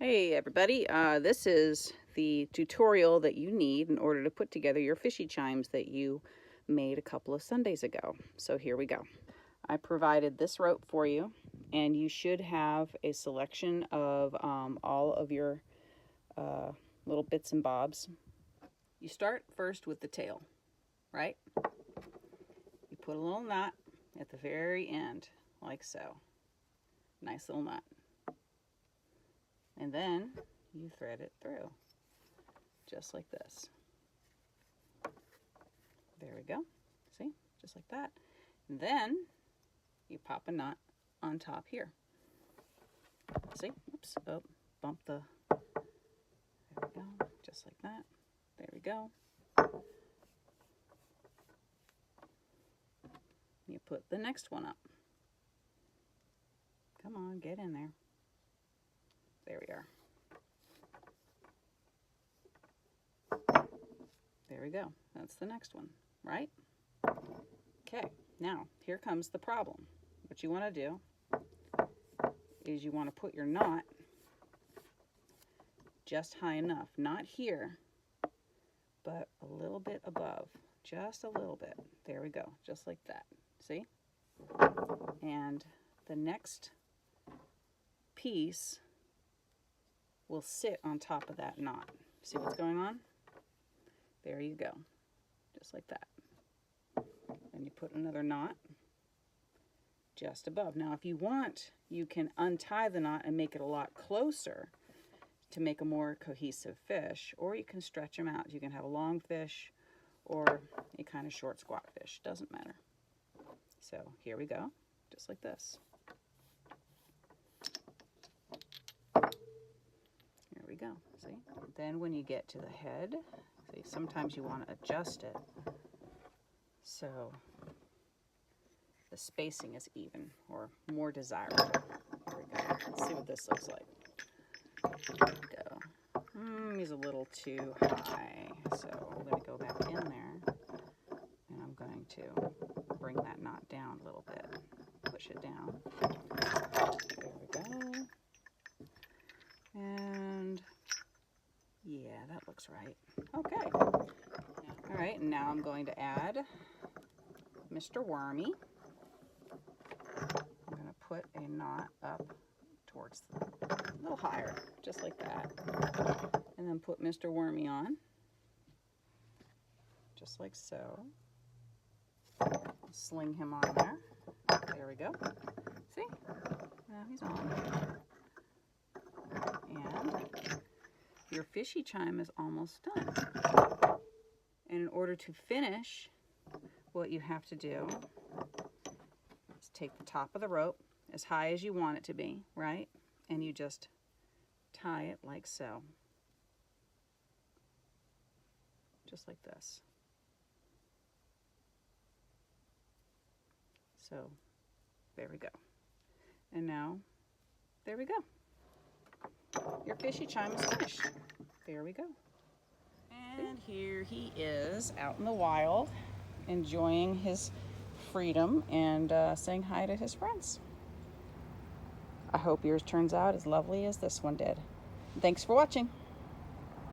Hey everybody, this is the tutorial that you need in order to put together your Fishie Chimes that you made a couple of Sundays ago. So here we go. I provided this rope for you, and you should have a selection of all of your little bits and bobs. You start first with the tail, right? You put a little knot at the very end, like so. Nice little knot. And then you thread it through, just like this. There we go. See? Just like that. And then you pop a knot on top here. See? Oops. Oh, bump the... There we go. Just like that. There we go. You put the next one up. Come on, get in there. There we are. There we go. That's the next one, right? Okay, now here comes the problem. What you want to do is you want to put your knot just high enough, not here, but a little bit above, just a little bit. There we go, just like that. See? And the next piece will sit on top of that knot. See what's going on? There you go, just like that. And you put another knot just above. Now if you want, you can untie the knot and make it a lot closer to make a more cohesive fish, or you can stretch them out. You can have a long fish or a kind of short squat fish, doesn't matter. So here we go, just like this. There we go, see? Then when you get to the head, see, sometimes you want to adjust it so the spacing is even or more desirable. Here we go. Let's see what this looks like. There we go. He's a little too high, so I'm going to go back in there and I'm going to bring that knot down a little bit. Push it down. There we go. And yeah, that looks right. Okay. All right, and now I'm going to add Mr. Wormy. I'm going to put a knot up towards a little higher, just like that. And then put Mr. Wormy on, just like so. Sling him on there. There we go. See? Now he's on. And your Fishie Chime is almost done. And in order to finish, what you have to do is take the top of the rope as high as you want it to be, right? And you just tie it like so. Just like this. So, there we go. And now, there we go. Your Fishie Chime is finished. There we go. And here he is out in the wild, enjoying his freedom and saying hi to his friends. I hope yours turns out as lovely as this one did. Thanks for watching.